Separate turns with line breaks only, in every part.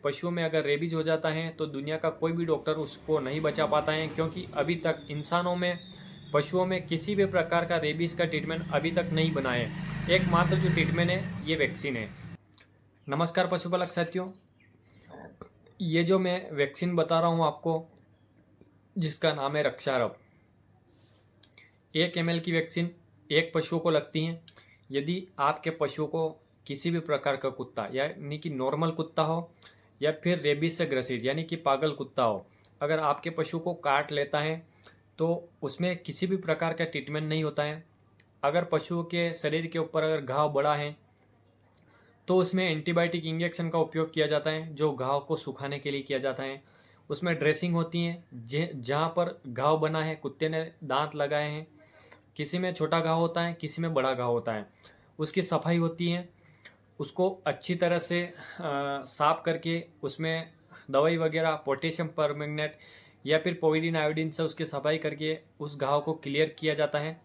पशुओं में अगर रेबीज हो जाता है तो दुनिया का कोई भी डॉक्टर उसको नहीं बचा पाता है, क्योंकि अभी तक इंसानों में, पशुओं में किसी भी प्रकार का रेबीज का ट्रीटमेंट अभी तक नहीं बना है। एकमात्र जो ट्रीटमेंट है ये वैक्सीन है। नमस्कार पशुपालक साथियों, ये जो मैं वैक्सीन बता रहा हूँ आपको, जिसका नाम है रक्षारव, 1 ml की वैक्सीन एक पशुओं को लगती है। यदि आपके पशुओं को किसी भी प्रकार का कुत्ता, यानी कि नॉर्मल कुत्ता हो या फिर रेबीज से ग्रसित यानी कि पागल कुत्ता हो, अगर आपके पशु को काट लेता है तो उसमें किसी भी प्रकार का ट्रीटमेंट नहीं होता है। अगर पशुओं के शरीर के ऊपर अगर घाव बड़ा है तो उसमें एंटीबायोटिक इंजेक्शन का उपयोग किया जाता है, जो घाव को सुखाने के लिए किया जाता है। उसमें ड्रेसिंग होती है, जहाँ पर घाव बना है, कुत्ते ने दांत लगाए हैं, किसी में छोटा घाव होता है, किसी में बड़ा घाव होता है, उसकी सफाई होती है। उसको अच्छी तरह से साफ करके उसमें दवाई वगैरह, पोटेशियम परमैंगनेट या फिर पोविडीन आयोडीन से उसकी सफाई करके उस घाव को क्लियर किया जाता है।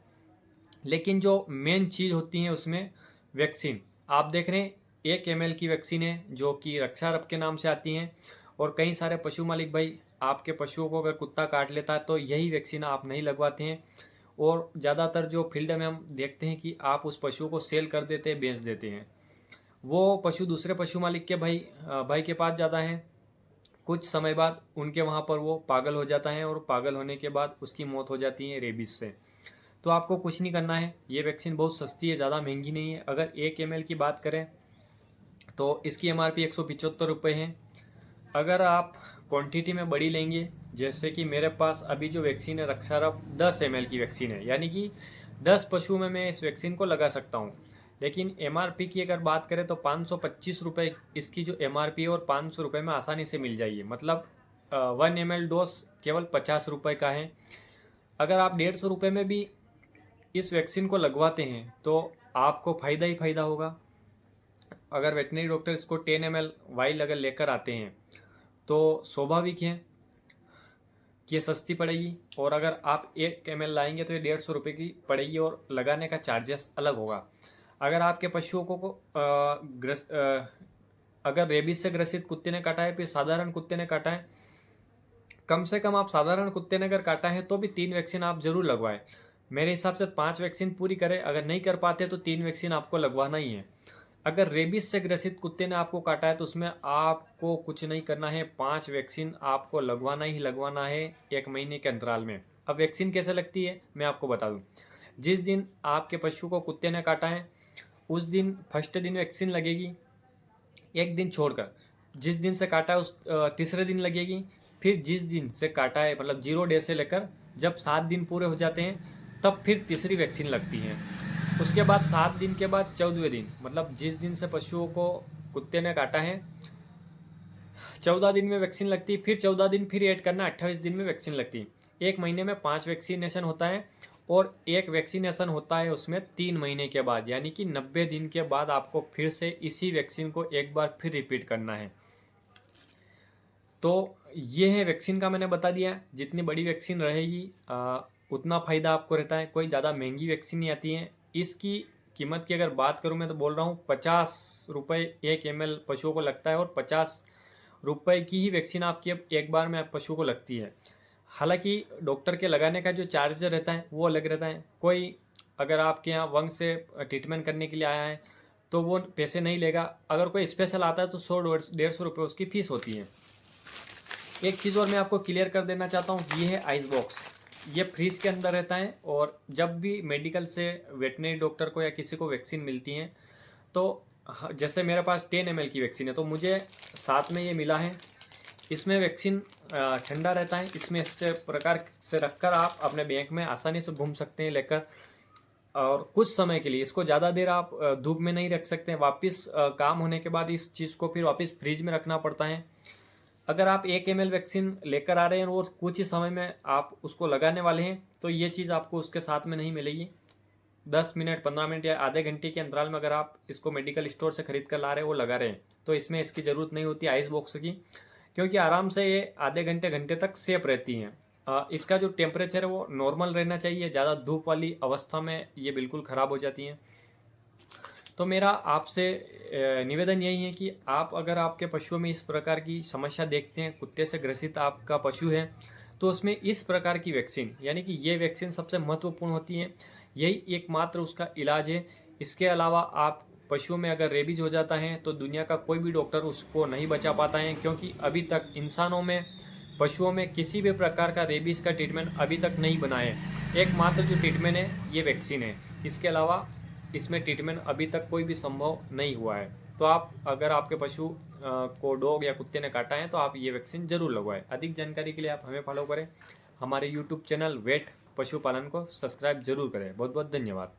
लेकिन जो मेन चीज़ होती है उसमें वैक्सीन, आप देख रहे हैं 1 ml की वैक्सीन है जो कि रक्षारव के नाम से आती हैं। और कई सारे पशु मालिक भाई, आपके पशुओं को अगर कुत्ता काट लेता है तो यही वैक्सीन आप नहीं लगवाते हैं। और ज़्यादातर जो फील्ड में हम देखते हैं कि आप उस पशु को सेल कर देते हैं, बेच देते हैं। वो पशु दूसरे पशु मालिक के भाई के पास जाता है। कुछ समय बाद उनके वहाँ पर वो पागल हो जाता है और पागल होने के बाद उसकी मौत हो जाती है रेबीज से। तो आपको कुछ नहीं करना है, ये वैक्सीन बहुत सस्ती है, ज़्यादा महंगी नहीं है। अगर 1 ml की बात करें तो इसकी MRP 175 रुपये है। अगर आप क्वांटिटी में बड़ी लेंगे, जैसे कि मेरे पास अभी जो वैक्सीन है रक्षारव 10 ml की वैक्सीन है, यानी कि 10 पशुओं में मैं इस वैक्सीन को लगा सकता हूँ। लेकिन MRP की अगर बात करें तो 525 रुपये इसकी जो MRP है, और 500 रुपये में आसानी से मिल जाइए। मतलब 1 ml डोज केवल 50 रुपये का है। अगर आप 150 रुपये में भी इस वैक्सीन को लगवाते हैं तो आपको फ़ायदा ही फ़ायदा होगा। अगर वेटनरी डॉक्टर इसको 10 ml वाइल अगर लेकर आते हैं तो स्वाभाविक है कि ये सस्ती पड़ेगी। और अगर आप 1 ml लाएंगे तो ये 150 रुपये की पड़ेगी और लगाने का चार्जेस अलग होगा। अगर आपके पशुओं को अगर रेबीज से ग्रसित कुत्ते ने काटा है, फिर साधारण कुत्ते ने काटा है, कम से कम आप साधारण कुत्ते ने अगर काटा है तो भी 3 वैक्सीन आप जरूर लगवाएं। मेरे हिसाब से 5 वैक्सीन पूरी करें, अगर नहीं कर पाते तो 3 वैक्सीन आपको लगवाना ही है। अगर रेबीज से ग्रसित कुत्ते ने आपको काटा है तो उसमें आपको कुछ नहीं करना है, 5 वैक्सीन आपको लगवाना ही लगवाना है 1 महीने के अंतराल में। अब वैक्सीन कैसे लगती है मैं आपको बता दूं। जिस दिन आपके पशु को कुत्ते ने काटा है उस दिन फर्स्ट दिन वैक्सीन लगेगी, एक दिन छोड़कर। जिस दिन से काटा है उस तीसरे दिन लगेगी। फिर जिस दिन से काटा है मतलब 0 डे से लेकर जब 7 दिन पूरे हो जाते हैं तब फिर तीसरी वैक्सीन लगती है। उसके बाद 7 दिन के बाद 14वें दिन, मतलब जिस दिन से पशुओं को कुत्ते ने काटा है 14 दिन में वैक्सीन लगती है। फिर 14 दिन फिर ऐड करना, 28 दिन में वैक्सीन लगती है। 1 महीने में 5 वैक्सीनेशन होता है और एक वैक्सीनेशन होता है उसमें 3 महीने के बाद, यानी कि 90 दिन के बाद आपको फिर से इसी वैक्सीन को एक बार फिर रिपीट करना है। तो ये है वैक्सीन का, मैंने बता दिया। जितनी बड़ी वैक्सीन रहेगी उतना फ़ायदा आपको रहता है। कोई ज़्यादा महंगी वैक्सीन नहीं आती है। इसकी कीमत की अगर बात करूँ मैं तो बोल रहा हूँ 50 रुपये 1 ml पशुओं को लगता है, और 50 रुपये की ही वैक्सीन आपकी अब एक बार में पशुओं को लगती है। हालांकि डॉक्टर के लगाने का जो चार्ज रहता है वो अलग रहता है। कोई अगर आपके यहाँ वंश से ट्रीटमेंट करने के लिए आया है तो वो पैसे नहीं लेगा। अगर कोई स्पेशल आता है तो 100-150 रुपये उसकी फ़ीस होती है। एक चीज़ और मैं आपको क्लियर कर देना चाहता हूँ, ये है आइस बॉक्स। ये फ्रीज के अंदर रहता है, और जब भी मेडिकल से वेटनरी डॉक्टर को या किसी को वैक्सीन मिलती है तो जैसे मेरे पास 10 ml की वैक्सीन है तो मुझे साथ में ये मिला है। इसमें वैक्सीन ठंडा रहता है। इसमें इससे प्रकार से रखकर आप अपने बैंक में आसानी से घूम सकते हैं लेकर, और कुछ समय के लिए इसको ज़्यादा देर आप धूप में नहीं रख सकते हैं। वापस काम होने के बाद इस चीज़ को फिर वापस फ्रिज में रखना पड़ता है। अगर आप 1 ml वैक्सीन लेकर आ रहे हैं और कुछ ही समय में आप उसको लगाने वाले हैं तो ये चीज़ आपको उसके साथ में नहीं मिलेगी। 10 मिनट 15 मिनट या आधे घंटे के अंतराल में अगर आप इसको मेडिकल स्टोर से खरीद कर ला रहे हैं, वो लगा रहे हैं, तो इसमें इसकी ज़रूरत नहीं होती आइस बॉक्स की, क्योंकि आराम से ये आधे घंटे घंटे तक सेफ रहती हैं। इसका जो टेम्परेचर है वो नॉर्मल रहना चाहिए। ज़्यादा धूप वाली अवस्था में ये बिल्कुल ख़राब हो जाती हैं। तो मेरा आपसे निवेदन यही है कि आप अगर आपके पशुओं में इस प्रकार की समस्या देखते हैं, कुत्ते से ग्रसित आपका पशु है, तो उसमें इस प्रकार की वैक्सीन, यानी कि ये वैक्सीन सबसे महत्वपूर्ण होती है, यही एकमात्र उसका इलाज है। इसके अलावा आप पशुओं में अगर रेबीज हो जाता है तो दुनिया का कोई भी डॉक्टर उसको नहीं बचा पाता है, क्योंकि अभी तक इंसानों में, पशुओं में किसी भी प्रकार का रेबीज का ट्रीटमेंट अभी तक नहीं बना है। एकमात्र जो ट्रीटमेंट है ये वैक्सीन है। इसके अलावा इसमें ट्रीटमेंट अभी तक कोई भी संभव नहीं हुआ है। तो आप अगर आपके पशु को डॉग या कुत्ते ने काटा है तो आप ये वैक्सीन जरूर लगवाएं। अधिक जानकारी के लिए आप हमें फॉलो करें, हमारे यूट्यूब चैनल वेट पशुपालन को सब्सक्राइब जरूर करें। बहुत बहुत धन्यवाद।